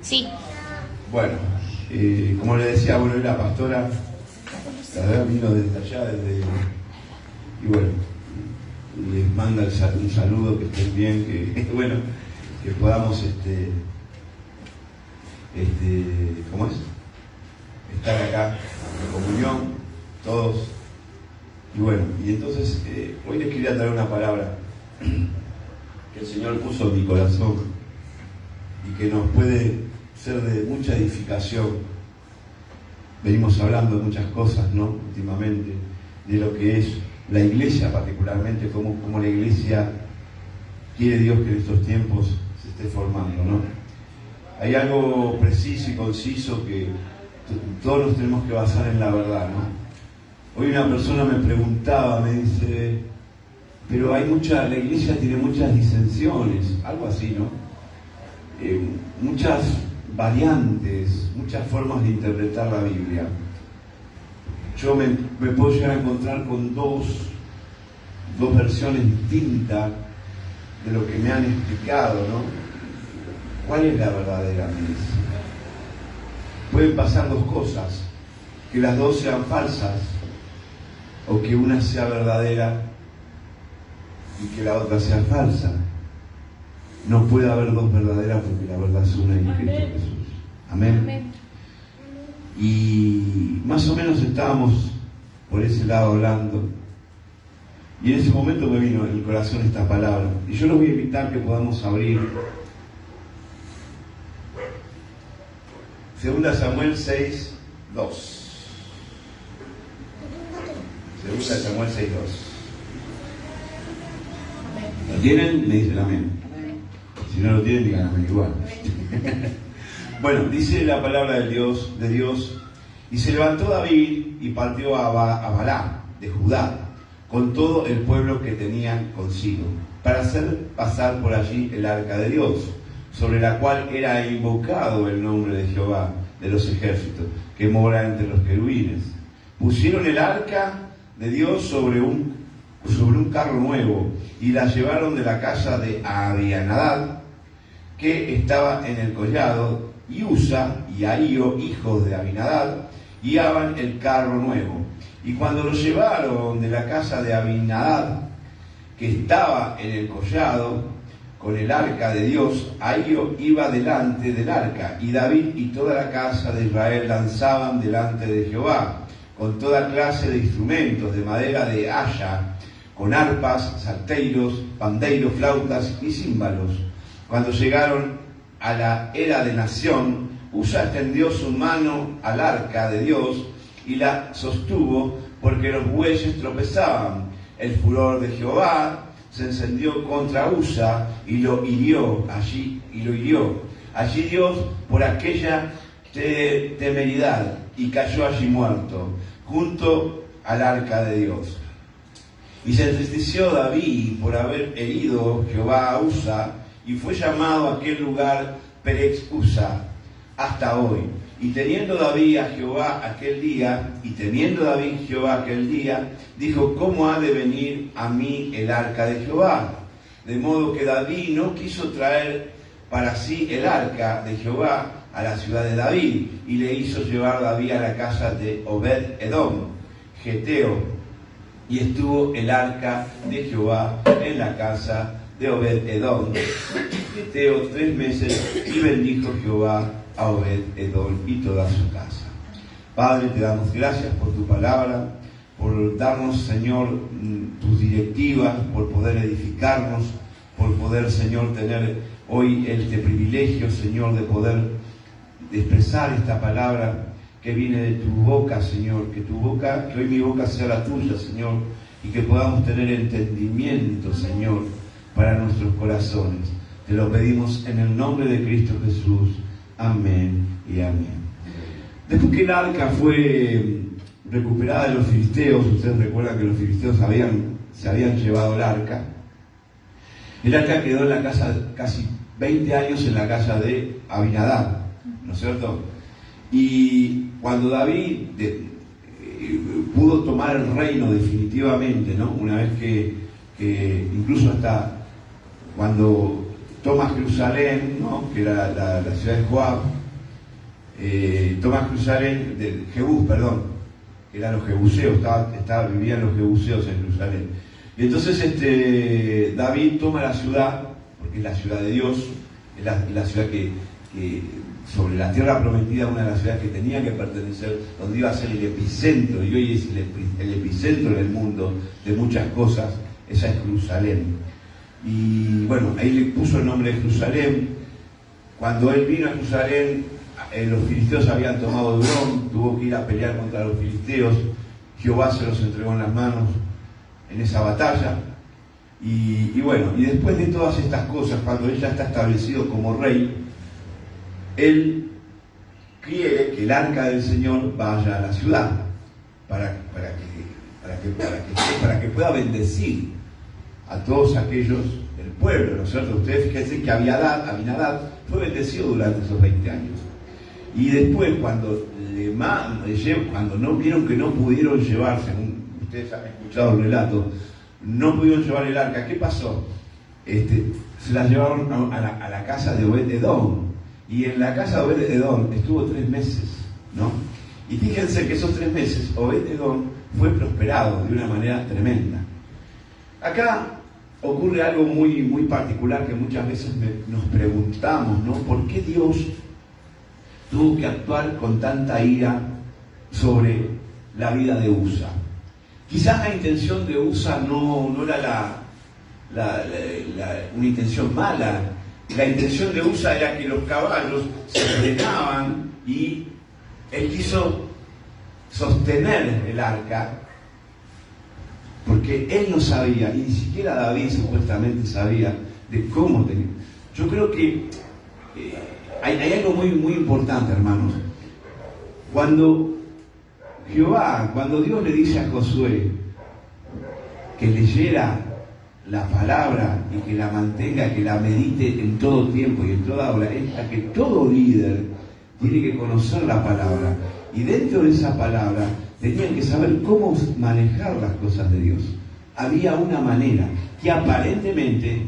Sí. Bueno, como le decía, bueno, la pastora, la verdad vino desde allá, y bueno, les manda un saludo, que estén bien, que bueno, que podamos, ¿cómo es? Estar acá en comunión, todos. Y bueno, y entonces, hoy les quería traer una palabra que el Señor puso en mi corazón y que nos puede ser de mucha edificación. Venimos hablando de muchas cosas, ¿no? Últimamente, de lo que es la iglesia, particularmente, cómo la iglesia quiere Dios que en estos tiempos se esté formando, ¿no? Hay algo preciso y conciso que todos nos tenemos que basar en la verdad, ¿no? Hoy una persona me preguntaba, me dice, pero la iglesia tiene muchas disensiones, algo así, ¿no? Muchas variantes, muchas formas de interpretar la Biblia. Yo me puedo llegar a encontrar con dos versiones distintas de lo que me han explicado, ¿no? ¿Cuál es la verdadera, me dice? Pueden pasar dos cosas, que las dos sean falsas, o que una sea verdadera y que la otra sea falsa. No puede haber dos verdaderas porque la verdad es una en Cristo Jesús. Amén. Amén. Y más o menos estábamos por ese lado hablando. Y en ese momento me vino en el corazón esta palabra. Y yo los voy a invitar que podamos abrir 2 Samuel 6, 2. 2 Samuel 6, 2. ¿Lo tienen? Me dicen amén. Si no lo tienen, digan amén igual. Bueno, dice la palabra de Dios, y se levantó David y partió a Balá, de Judá, con todo el pueblo que tenía consigo, para hacer pasar por allí el arca de Dios, sobre la cual era invocado el nombre de Jehová de los ejércitos, que mora entre los querubines. Pusieron el arca de Dios sobre un carro nuevo, y la llevaron de la casa de Abinadab, que estaba en el collado, y Usa y Ahío, hijos de Abinadab, guiaban el carro nuevo. Y cuando lo llevaron de la casa de Abinadab, que estaba en el collado, con el arca de Dios, Ahío iba delante del arca, y David y toda la casa de Israel danzaban delante de Jehová, con toda clase de instrumentos de madera de haya, con arpas, salterios, pandeiros, flautas y címbalos. Cuando llegaron a la era de Nación, Usa extendió su mano al arca de Dios y la sostuvo, porque los bueyes tropezaban. El furor de Jehová se encendió contra Usa y lo hirió allí. Allí Dios por aquella temeridad, y cayó allí muerto, junto al arca de Dios. Y se entristeció David por haber herido Jehová a Usa, y fue llamado a aquel lugar Perez Usa hasta hoy. Y teniendo David Jehová aquel día, dijo: ¿cómo ha de venir a mí el arca de Jehová? De modo que David no quiso traer para sí el arca de Jehová a la ciudad de David, y le hizo llevar David a la casa de Obed-Edom, geteo, y estuvo el arca de Jehová en la casa de Obed-Edom, geteo, 3 meses, y bendijo Jehová a Obed-Edom y toda su casa. Padre, te damos gracias por tu palabra, por darnos, Señor, tus directivas, por poder edificarnos, por poder, Señor, tener hoy este privilegio, Señor, de poder expresar esta palabra que viene de tu boca, Señor, que hoy mi boca sea la tuya, Señor, y que podamos tener entendimiento, Señor, para nuestros corazones. Te lo pedimos en el nombre de Cristo Jesús. Amén y amén. Después que el arca fue recuperada de los filisteos, ustedes recuerdan que los filisteos se habían llevado el arca quedó en la casa, casi 20 años en la casa de Abinadab, ¿no es cierto? Y cuando David pudo tomar el reino definitivamente, ¿no? Una vez que incluso hasta cuando toma Jerusalén, ¿no? Que era la ciudad de Joab, toma Jerusalén, de Jebús, perdón, que eran los jebuseos, vivían los jebuseos en Jerusalén. Y entonces David toma la ciudad, porque es la ciudad de Dios, es la ciudad que sobre la tierra prometida, una de las ciudades que tenía que pertenecer, donde iba a ser el epicentro, y hoy es el epicentro del mundo de muchas cosas, esa es Jerusalén. Y bueno, ahí le puso el nombre de Jerusalén. Cuando él vino a Jerusalén, los filisteos habían tomado Hebrón, tuvo que ir a pelear contra los filisteos, Jehová se los entregó en las manos en esa batalla. Y bueno, y después de todas estas cosas, cuando él ya está establecido como rey, él quiere que el arca del Señor vaya a la ciudad para que pueda bendecir a todos aquellos del pueblo, ¿no es cierto? Ustedes fíjense que Abinadab fue bendecido durante esos 20 años. Y después, cuando no vieron que no pudieron llevar, según ustedes han escuchado el relato, no pudieron llevar el arca, ¿qué pasó? Se la llevaron a la casa de Obed-Edom. Y en la casa de Obed-Edom estuvo 3 meses, ¿no? Y fíjense que esos 3 meses Obed-Edom fue prosperado de una manera tremenda. Acá ocurre algo muy, muy particular que muchas veces nos preguntamos, ¿no? ¿Por qué Dios tuvo que actuar con tanta ira sobre la vida de Usa? Quizás la intención de Usa no era una intención mala. La intención de Usa era que los caballos se frenaban y él quiso sostener el arca, porque él no sabía, y ni siquiera David supuestamente sabía de cómo tenía. Yo creo que hay algo muy, muy importante, hermanos. Cuando Dios le dice a Josué que leyera la palabra y que la mantenga, que la medite en todo tiempo y en toda hora, es la que todo líder tiene que conocer la palabra. Y dentro de esa palabra tenían que saber cómo manejar las cosas de Dios. Había una manera que aparentemente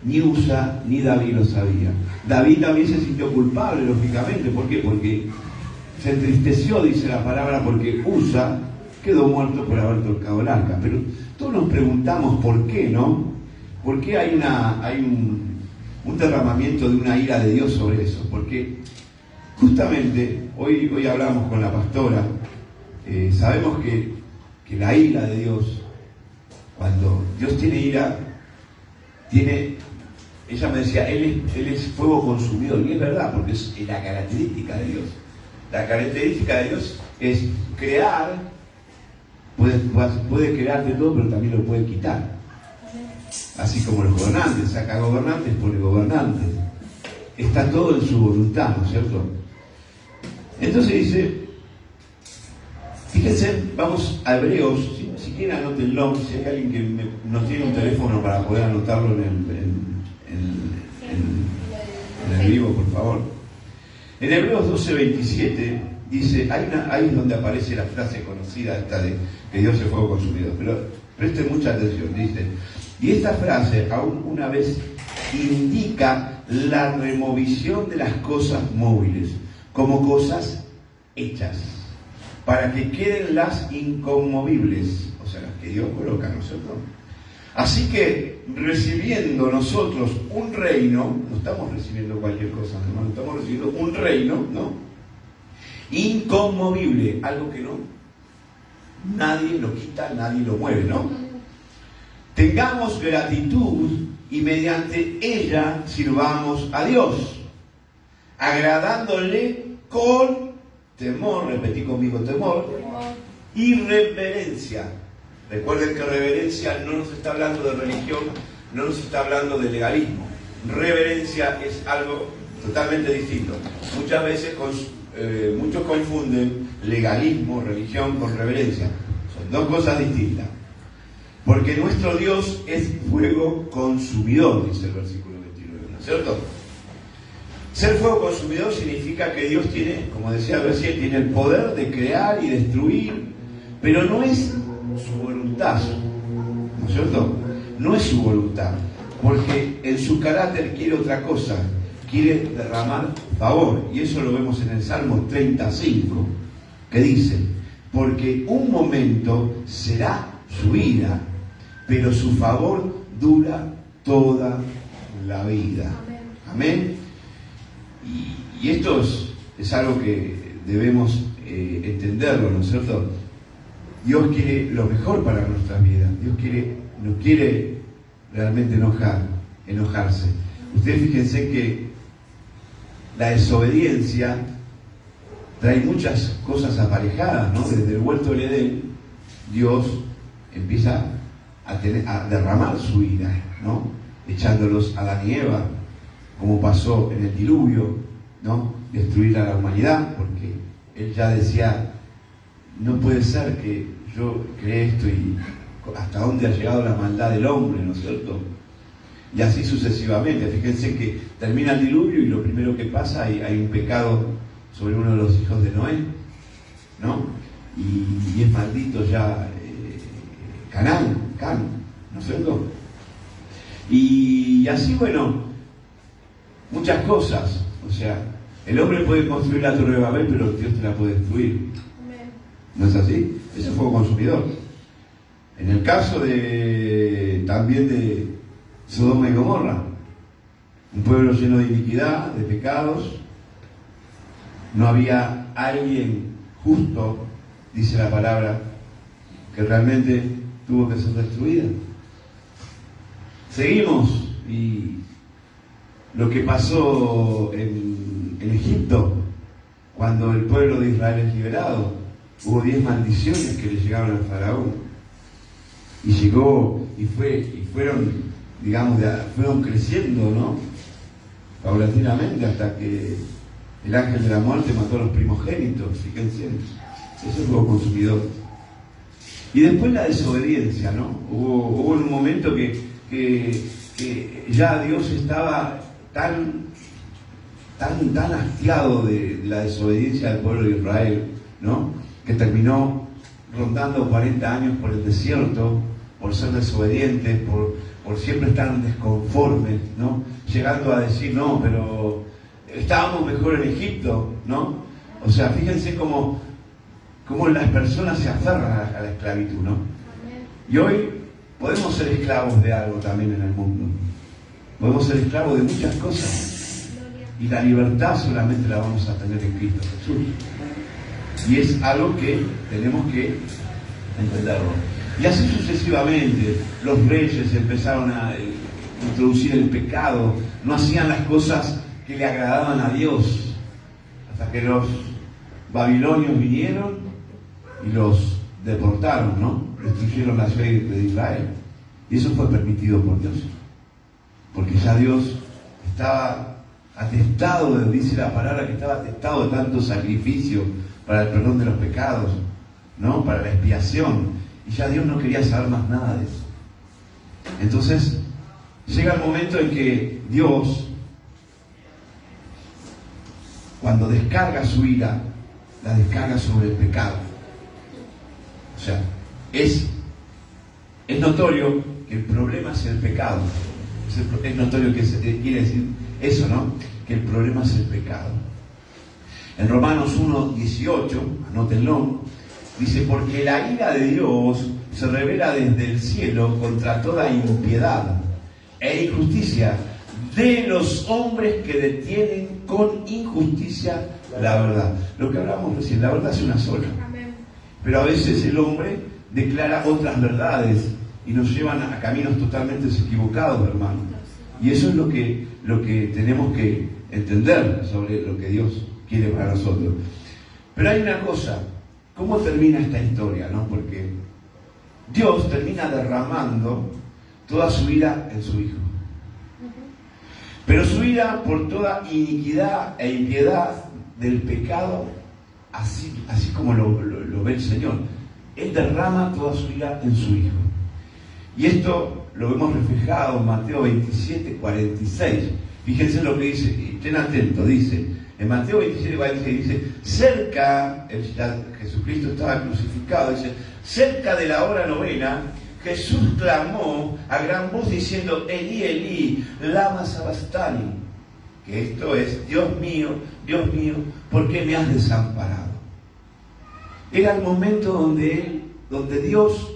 ni Usa ni David lo sabía. David también se sintió culpable, lógicamente. ¿Por qué? Porque se entristeció, dice la palabra, porque Usa quedó muerto por haber tocado el arca. Pero todos nos preguntamos por qué, ¿no? ¿Por qué hay un derramamiento de una ira de Dios sobre eso? Porque justamente hoy hablamos con la pastora, sabemos que la ira de Dios, cuando Dios tiene ira, ella me decía, él es fuego consumidor, y es verdad, porque es la característica de Dios. La característica de Dios es crear, puede crearte todo, pero también lo puede quitar. Así como los gobernantes, saca gobernantes, pone gobernantes. Está todo en su voluntad, ¿no es cierto? Entonces dice, fíjense, vamos a Hebreos, si quieren anótenlo, si hay alguien que no tiene un teléfono para poder anotarlo en el vivo, por favor. En Hebreos 12:27 dice, ahí es donde aparece la frase conocida esta de que Dios es fuego consumidor, pero presten mucha atención, dice, y esta frase aún una vez indica la removisión de las cosas móviles como cosas hechas, para que queden las inconmovibles, o sea, las que Dios coloca, ¿no es cierto? Así que, recibiendo nosotros un reino, no estamos recibiendo cualquier cosa, hermano, estamos recibiendo un reino, ¿no? Inconmovible, algo que nadie lo quita, nadie lo mueve, ¿no? Tengamos gratitud y mediante ella sirvamos a Dios, agradándole con temor, repetí conmigo, temor y reverencia. Recuerden que reverencia no nos está hablando de religión, no nos está hablando de legalismo. Reverencia es algo totalmente distinto. Muchas veces muchos confunden legalismo, religión con reverencia. Son dos cosas distintas. Porque nuestro Dios es fuego consumidor, dice el versículo 29, ¿no es cierto? Ser fuego consumidor significa que Dios tiene, como decía recién, tiene el poder de crear y destruir, pero no es su voluntad, ¿no es cierto? No es su voluntad, porque en su carácter quiere otra cosa, quiere derramar favor. Y eso lo vemos en el Salmo 35, que dice: porque un momento será su ira, pero su favor dura toda la vida. Amén. Y esto es algo que debemos entenderlo, ¿no es cierto? Dios quiere lo mejor para nuestras vidas. Dios nos quiere realmente enojarse. Ustedes fíjense que la desobediencia trae muchas cosas aparejadas, ¿no? Desde el huerto del Edén, Dios empieza a derramar su ira, ¿no? Echándolos a Adán y Eva, como pasó en el diluvio, ¿no? Destruir a la humanidad, porque Él ya decía: no puede ser que yo cree esto, y hasta dónde ha llegado la maldad del hombre, ¿no es cierto? Y así sucesivamente. Fíjense que termina el diluvio y lo primero que pasa, hay un pecado sobre uno de los hijos de Noé, ¿no? Y es maldito ya Canaán, ¿no es cierto? Y así, bueno, muchas cosas. O sea, el hombre puede construir la Torre de Babel, pero Dios te la puede destruir. ¿No es así? Es un fuego consumidor. En el caso también de Sodoma y Gomorra, un pueblo lleno de iniquidad, de pecados, no había alguien justo, dice la palabra, que realmente tuvo que ser destruida. Seguimos, y lo que pasó en Egipto, cuando el pueblo de Israel es liberado, hubo 10 maldiciones que le llegaron al faraón. Y llegó, y fueron, digamos, fueron creciendo, ¿no? Paulatinamente, hasta que el ángel de la muerte mató a los primogénitos. Fíjense, eso fue consumidor. Y después la desobediencia, ¿no? Hubo un momento que ya Dios estaba tan hastiado de la desobediencia del pueblo de Israel, ¿no? Que terminó rondando 40 años por el desierto, por ser desobedientes, por siempre estar desconformes, ¿no? Llegando a decir: no, pero estábamos mejor en Egipto, ¿no? O sea, fíjense cómo las personas se aferran a la esclavitud, ¿no? Y hoy podemos ser esclavos de algo también en el mundo. Podemos ser esclavos de muchas cosas. Y la libertad solamente la vamos a tener en Cristo Jesús. Y es algo que tenemos que entenderlo. Y así sucesivamente, los reyes empezaron a introducir el pecado, no hacían las cosas que le agradaban a Dios, hasta que los babilonios vinieron y los deportaron, ¿no? Destruyeron la ciudad de Israel. Y eso fue permitido por Dios, porque ya Dios estaba atestado, dice la palabra, que estaba atestado de tanto sacrificio para el perdón de los pecados, ¿no? Para la expiación. Y ya Dios no quería saber más nada de eso. Entonces, llega el momento en que Dios, cuando descarga su ira, la descarga sobre el pecado. O sea, es notorio que el problema es el pecado. Es notorio que quiere decir eso, ¿no? Que el problema es el pecado. En Romanos 1:18, anótenlo, dice: porque la ira de Dios se revela desde el cielo contra toda impiedad e injusticia de los hombres que detienen con injusticia la verdad. Lo que hablamos recién, la verdad es una sola. Pero a veces el hombre declara otras verdades y nos llevan a caminos totalmente equivocados, hermano. Y eso es lo que tenemos que entender sobre lo que Dios quiere para nosotros. Pero hay una cosa: ¿cómo termina esta historia, no? Porque Dios termina derramando toda su ira en su Hijo. Pero su ira por toda iniquidad e impiedad del pecado, así como lo ve el Señor. Él derrama toda su ira en su Hijo. Y esto lo vemos reflejado en Mateo 27:46. Fíjense lo que dice, y estén atentos, dice, en Mateo 27:46 dice: cerca, Jesucristo estaba crucificado, dice: cerca de la hora novena, Jesús clamó a gran voz diciendo, Elí, Elí, lama sabachthani, que esto es, Dios mío, ¿por qué me has desamparado? Era el momento donde Dios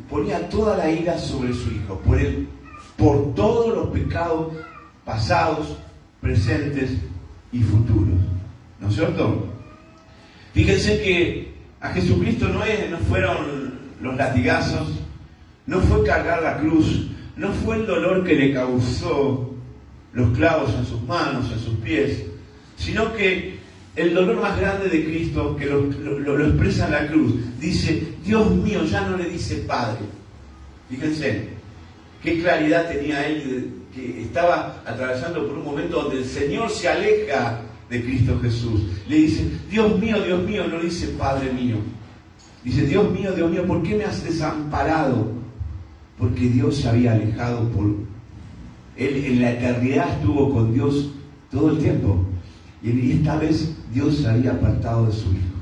ponía toda la ira sobre su Hijo, por todos los pecados pasados, presentes y futuros. ¿No es cierto? Fíjense que a Jesucristo no fueron los latigazos, no fue cargar la cruz, no fue el dolor que le causó los clavos en sus manos, en sus pies, sino que el dolor más grande de Cristo, que lo expresa en la cruz, dice, Dios mío, ya no le dice Padre. Fíjense, qué claridad tenía él, que estaba atravesando por un momento donde el Señor se aleja de Cristo Jesús. Le dice, Dios mío, no le dice Padre mío. Dice, Dios mío, ¿por qué me has desamparado? Porque Dios se había alejado Él en la eternidad estuvo con Dios todo el tiempo. Y esta vez Dios se había apartado de su Hijo.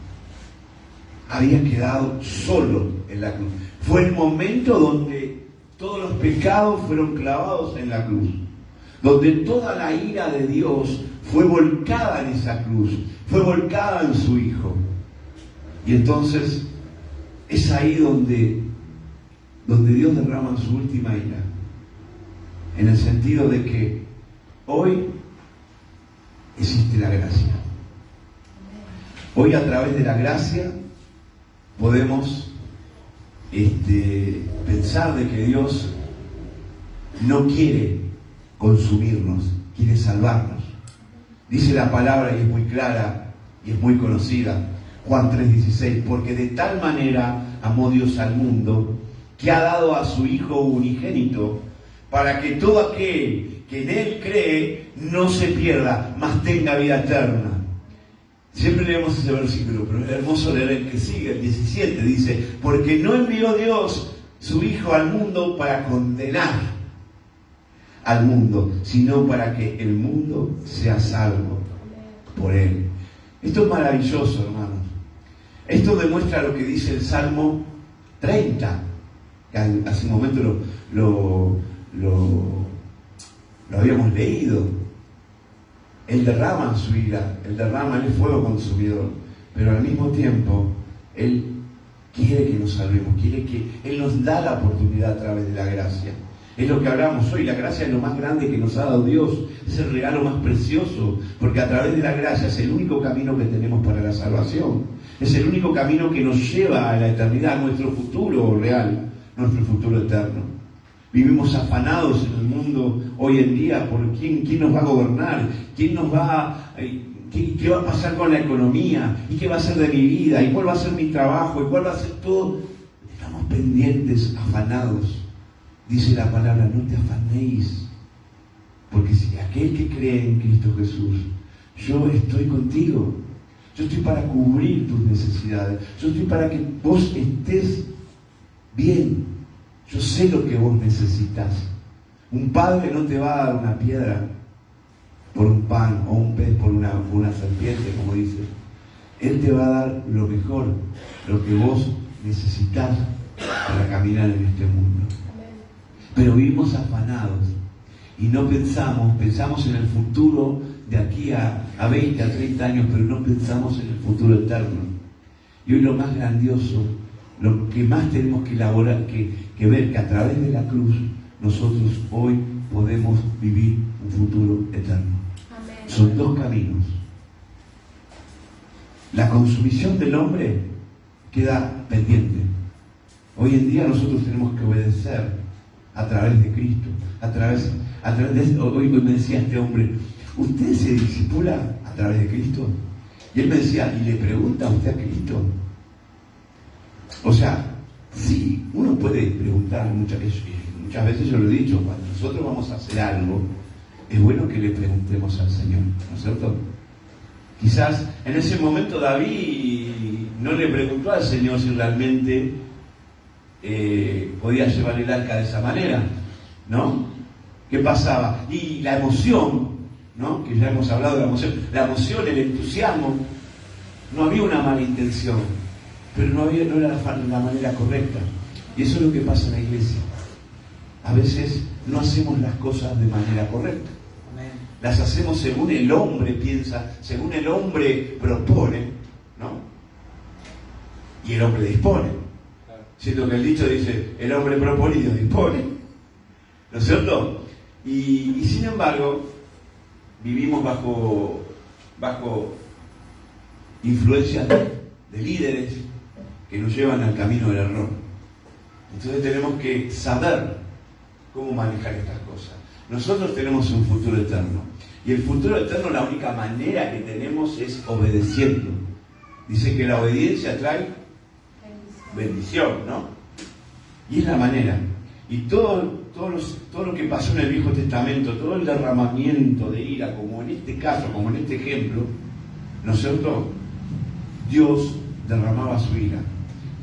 Había quedado solo en la cruz. Fue el momento donde todos los pecados fueron clavados en la cruz. Donde toda la ira de Dios fue volcada en esa cruz. Fue volcada en su Hijo. Y entonces es ahí donde Dios derrama su última ira. En el sentido de que hoy existe la gracia. Hoy a través de la gracia podemos pensar de que Dios no quiere consumirnos, quiere salvarnos. Dice la palabra y es muy clara y es muy conocida, Juan 3:16, porque de tal manera amó Dios al mundo que ha dado a su Hijo unigénito para que todo aquel que en Él cree no se pierda, mas tenga vida eterna. Siempre leemos ese versículo, pero es hermoso leer el que sigue, el 17, dice, porque no envió Dios su Hijo al mundo para condenar al mundo, sino para que el mundo sea salvo por Él. Esto es maravilloso, hermanos. Esto demuestra lo que dice el Salmo 30, que hace un momento lo habíamos leído. Él derrama su ira, Él derrama el fuego consumidor, pero al mismo tiempo Él quiere que nos salvemos, quiere que Él nos da la oportunidad a través de la gracia. Es lo que hablamos hoy, la gracia es lo más grande que nos ha dado Dios, es el regalo más precioso, porque a través de la gracia es el único camino que tenemos para la salvación, es el único camino que nos lleva a la eternidad, a nuestro futuro real, nuestro futuro eterno. Vivimos afanados en el mundo hoy en día por quién nos va a gobernar, qué va a pasar con la economía, y qué va a ser de mi vida, y cuál va a ser mi trabajo, y cuál va a ser todo. Estamos pendientes, afanados. Dice la palabra, no te afanéis, porque si aquel que cree en Cristo Jesús, yo estoy contigo, yo estoy para cubrir tus necesidades, yo estoy para que vos estés bien. Yo sé lo que vos necesitas. Un padre no te va a dar una piedra por un pan o un pez por una serpiente, como dice. Él te va a dar lo mejor, lo que vos necesitas para caminar en este mundo. Pero vivimos afanados y no pensamos en el futuro de aquí a 20, a 30 años, pero no pensamos en el futuro eterno. Y hoy lo más grandioso, lo que más tenemos que elaborar, que ver que a través de la cruz nosotros hoy podemos vivir un futuro eterno. Amén. Son dos caminos. La consumición del hombre queda pendiente. Hoy en día nosotros tenemos que obedecer a través de Cristo, a través de hoy me decía este hombre, ¿usted se discipula a través de Cristo? Y él me decía, ¿y le pregunta a usted a Cristo? O sea, sí, uno puede preguntar muchas veces, yo lo he dicho, cuando nosotros vamos a hacer algo, es bueno que le preguntemos al Señor, ¿no es cierto? Quizás en ese momento David no le preguntó al Señor si realmente podía llevar el arca de esa manera, ¿no? ¿Qué pasaba? Y la emoción, ¿no? Que ya hemos hablado de la emoción, el entusiasmo, no había una mala intención. pero no era la manera correcta. Y eso es lo que pasa en la iglesia. A veces no hacemos las cosas de manera correcta. Las hacemos según el hombre piensa, según el hombre propone, ¿no? Y el hombre dispone. Siento que el dicho dice, el hombre propone y Dios dispone. ¿No es cierto? Y sin embargo, vivimos bajo influencias de líderes que nos llevan al camino del error. Entonces tenemos que saber cómo manejar estas cosas. Nosotros tenemos un futuro eterno. Y el futuro eterno, la única manera que tenemos es obedeciendo. Dice que la obediencia trae bendición, ¿no? Y es la manera. Y todo lo que pasó en el Viejo Testamento, todo el derramamiento de ira, como en este caso, como en este ejemplo, ¿no es cierto? Dios derramaba su ira,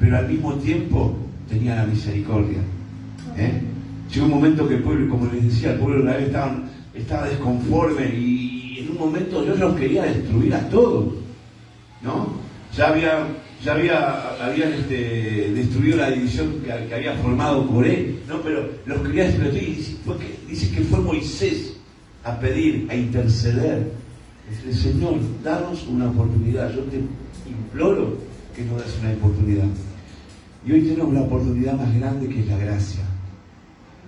pero al mismo tiempo tenía la misericordia. Llegó un momento que el pueblo, como les decía, el pueblo de Israel estaba desconforme y en un momento Dios los quería destruir a todos, ¿no? Ya habían destruido la división que había formado Coré, ¿no? Pero los quería destruir. Dice que fue Moisés a pedir, a interceder. Dice, Señor, danos una oportunidad. Yo te imploro que nos des una oportunidad. Y hoy tenemos la oportunidad más grande, que es la gracia.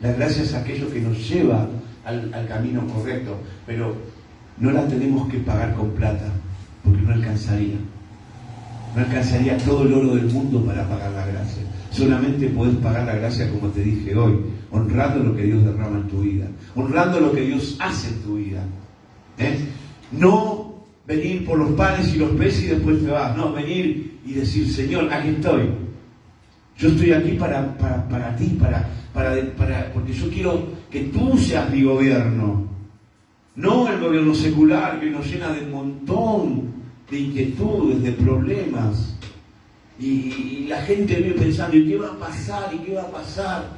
La gracia es aquello que nos lleva al camino correcto, pero no la tenemos que pagar con plata, porque no alcanzaría. No alcanzaría todo el oro del mundo para pagar la gracia. Solamente podés pagar la gracia, como te dije hoy, honrando lo que Dios derrama en tu vida, honrando lo que Dios hace en tu vida. No venir por los panes y los peces y después te vas. No, venir y decir, Señor, aquí estoy. Yo estoy aquí para ti, porque yo quiero que tú seas mi gobierno. No el gobierno secular que nos llena de un montón de inquietudes, de problemas. Y la gente vive pensando, ¿y qué va a pasar? ¿Y qué va a pasar?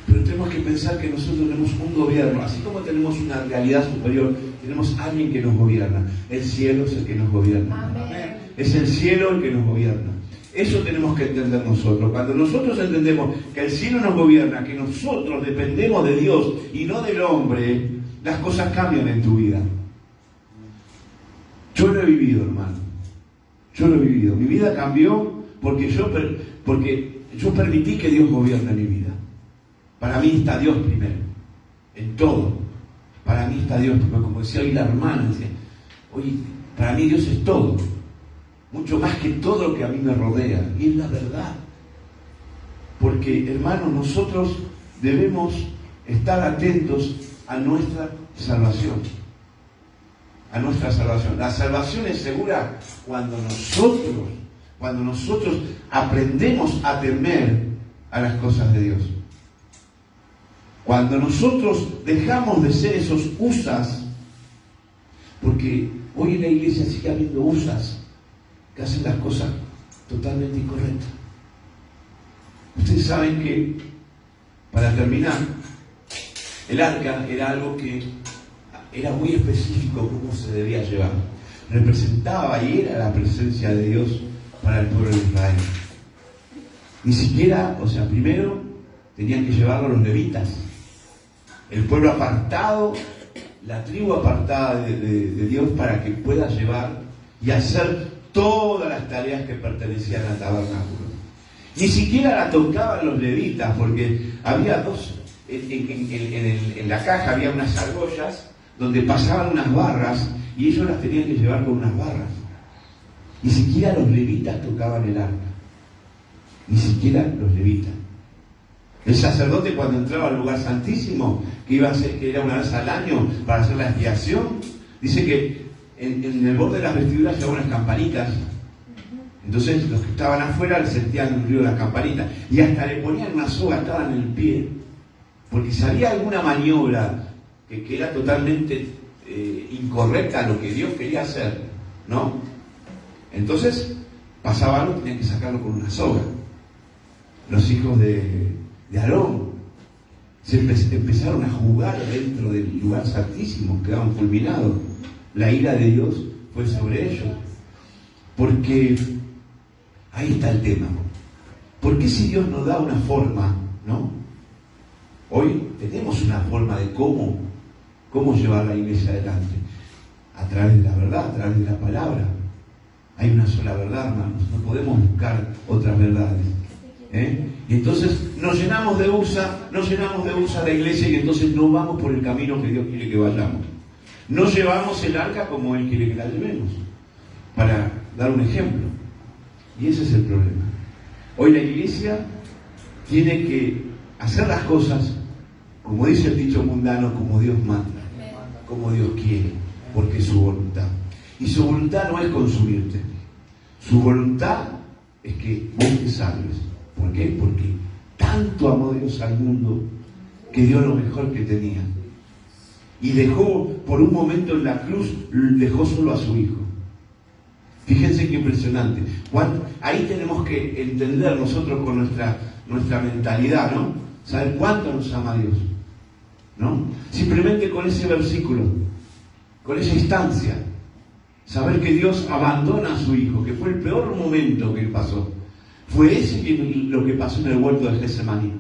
Pero tenemos que pensar que nosotros tenemos un gobierno, así como tenemos una realidad superior, tenemos alguien que nos gobierna. El cielo es el que nos gobierna. Amén. Es el cielo el que nos gobierna. Eso tenemos que entender nosotros. Cuando nosotros entendemos que el cielo nos gobierna, que nosotros dependemos de Dios y no del hombre, las cosas cambian en tu vida. Yo lo he vivido, hermano. Yo lo he vivido. Mi vida cambió porque yo permití que Dios gobierne mi vida. Para mí está Dios primero, en todo. Para mí está Dios, porque como decía hoy la hermana, decía, oye, para mí Dios es todo. Mucho más que todo lo que a mí me rodea. Y es la verdad. Porque, hermanos, nosotros debemos estar atentos a nuestra salvación. A nuestra salvación. La salvación es segura cuando nosotros aprendemos a temer a las cosas de Dios. Cuando nosotros dejamos de ser esos usas, porque hoy en la iglesia sigue habiendo usas que hacen las cosas totalmente incorrectas. Ustedes saben que, para terminar, el arca era algo que era muy específico cómo se debía llevar. Representaba y era la presencia de Dios para el pueblo de Israel. Ni siquiera, primero tenían que llevarlo los levitas. El pueblo apartado, la tribu apartada de Dios, para que pueda llevar y hacer todas las tareas que pertenecían al tabernáculo. Ni siquiera la tocaban los levitas, porque había dos, en la caja había unas argollas donde pasaban unas barras y ellos las tenían que llevar con unas barras. Ni siquiera los levitas tocaban el arca. Ni siquiera los levitas. El sacerdote, cuando entraba al lugar santísimo, que era una vez al año para hacer la expiación, dice que en el borde de las vestiduras llevaban unas campanitas. Entonces los que estaban afuera le sentían el ruido de las campanitas y hasta le ponían una soga atada en el pie, porque si había alguna maniobra que era totalmente incorrecta a lo que Dios quería hacer, ¿no? Entonces pasaba algo, tenían que sacarlo con una soga. Los hijos de Aarón empezaron a jugar dentro del lugar santísimo, quedaban fulminados. La ira de Dios fue sobre ellos, porque Ahí está el tema. ¿Por qué si Dios nos da una forma, ¿no? Hoy tenemos una forma de cómo llevar la iglesia adelante. A través de la verdad, a través de la palabra. Hay una sola verdad, hermanos. No podemos buscar otras verdades. Y entonces nos llenamos de USA la iglesia y entonces no vamos por el camino que Dios quiere que vayamos. No llevamos el arca como Él quiere que la llevemos. Para dar un ejemplo. Y ese es el problema. Hoy la iglesia tiene que hacer las cosas, como dice el dicho mundano, como Dios manda, como Dios quiere, porque es su voluntad. Y su voluntad no es consumirte. Su voluntad es que vos te salves. ¿Por qué? Porque tanto amó Dios al mundo que dio lo mejor que tenía. Y dejó, por un momento en la cruz, dejó solo a su Hijo. Fíjense qué impresionante. Ahí tenemos que entender nosotros con nuestra mentalidad, ¿no? Saber cuánto nos ama Dios, ¿no? Simplemente con ese versículo, con esa instancia, saber que Dios abandona a su Hijo, que fue el peor momento que pasó. Fue ese lo que pasó en el huerto de Getsemaní.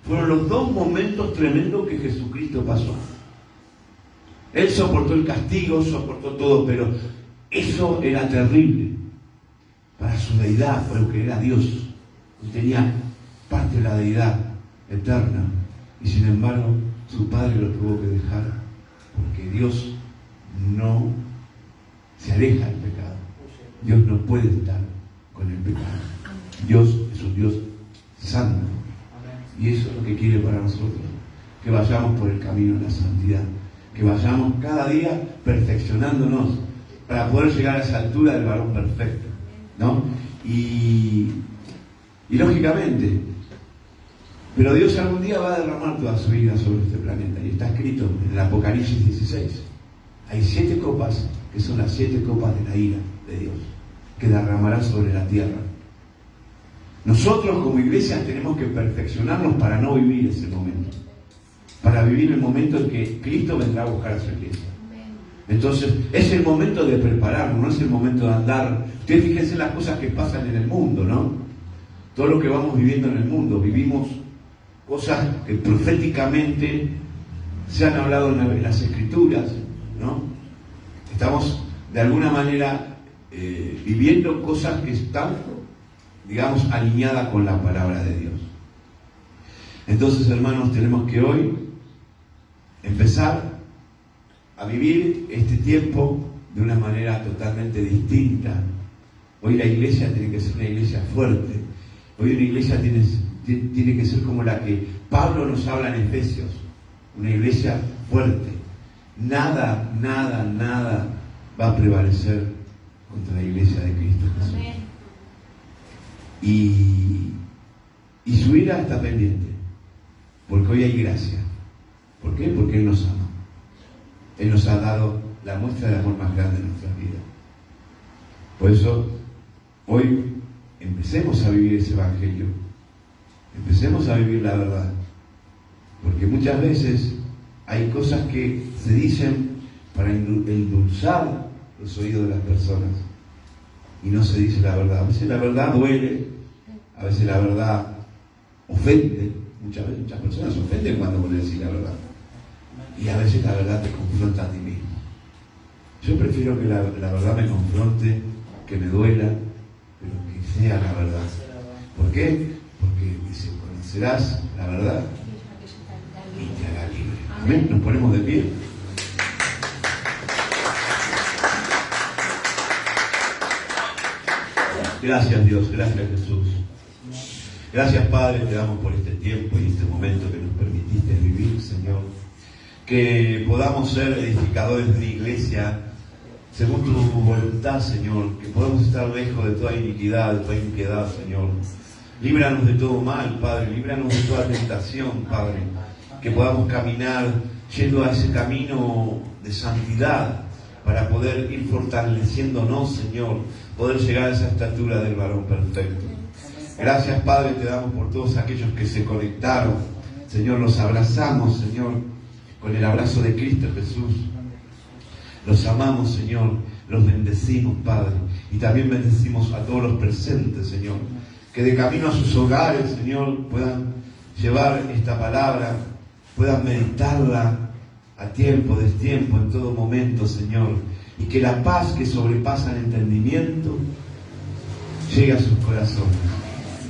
Fueron los dos momentos tremendos que Jesucristo pasó. Él soportó el castigo, soportó todo, pero eso era terrible para su deidad, porque era Dios y tenía parte de la deidad eterna. Y sin embargo, su Padre lo tuvo que dejar porque Dios no se aleja del pecado. Dios no puede estar con el pecado. Dios es un Dios santo. Y eso es lo que quiere para nosotros. Que vayamos por el camino de la santidad. Que vayamos cada día perfeccionándonos para poder llegar a esa altura del varón perfecto, ¿no? Y lógicamente, pero Dios algún día va a derramar toda su vida sobre este planeta. Y está escrito en el Apocalipsis 16. Hay 7 copas que son las 7 copas de la ira de Dios que derramará sobre la tierra. Nosotros como iglesia tenemos que perfeccionarnos para no vivir ese momento. Para vivir el momento en que Cristo vendrá a buscar a su iglesia. Entonces, es el momento de prepararnos, no es el momento de andar. Ustedes fíjense las cosas que pasan en el mundo, ¿no? Todo lo que vamos viviendo en el mundo. Vivimos cosas que proféticamente se han hablado en las Escrituras, ¿no? Estamos, de alguna manera, viviendo cosas que están, digamos, alineadas con la palabra de Dios. Entonces, hermanos, tenemos que hoy empezar a vivir este tiempo de una manera totalmente distinta. Hoy la iglesia tiene que ser una iglesia fuerte. Hoy una iglesia tiene que ser como la que Pablo nos habla en Efesios. Una iglesia fuerte. Nada va a prevalecer contra la iglesia de Cristo Jesús. Y su ira está pendiente. Porque hoy hay gracia. ¿Por qué? Porque Él nos ama. Él nos ha dado la muestra de amor más grande en nuestras vidas. Por eso, hoy empecemos a vivir ese evangelio. Empecemos a vivir la verdad. Porque muchas veces hay cosas que se dicen para endulzar los oídos de las personas. Y no se dice la verdad. A veces la verdad duele. A veces la verdad ofende. Muchas personas se ofenden cuando vos le decís la verdad. Y a veces la verdad te confronta a ti mismo. Yo prefiero que la verdad me confronte, que me duela, pero que sea la verdad. ¿Por qué? Porque dice, conocerás la verdad y te hará libre. Amén. Nos ponemos de pie. Gracias Dios, gracias Jesús. Gracias Padre, te damos por este tiempo y este momento que nos permitiste vivir, Señor. Que podamos ser edificadores de una iglesia según tu voluntad, Señor. Que podamos estar lejos de toda iniquidad, de toda impiedad, Señor. Líbranos de todo mal, Padre. Líbranos de toda tentación, Padre. Que podamos caminar yendo a ese camino de santidad para poder ir fortaleciéndonos, Señor. Poder llegar a esa estatura del varón perfecto. Gracias, Padre, te damos por todos aquellos que se conectaron. Señor, los abrazamos, Señor, con el abrazo de Cristo Jesús. Los amamos, Señor, los bendecimos, Padre. Y también bendecimos a todos los presentes, Señor, que de camino a sus hogares, Señor, puedan llevar esta palabra, puedan meditarla a tiempo, destiempo, en todo momento, Señor, y que la paz que sobrepasa el entendimiento llegue a sus corazones.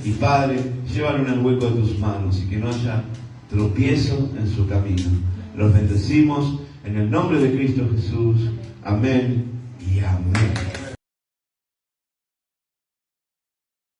Y Padre, llévalo en el hueco de tus manos y que no haya tropiezo en su camino. Los bendecimos en el nombre de Cristo Jesús. Amén y amén.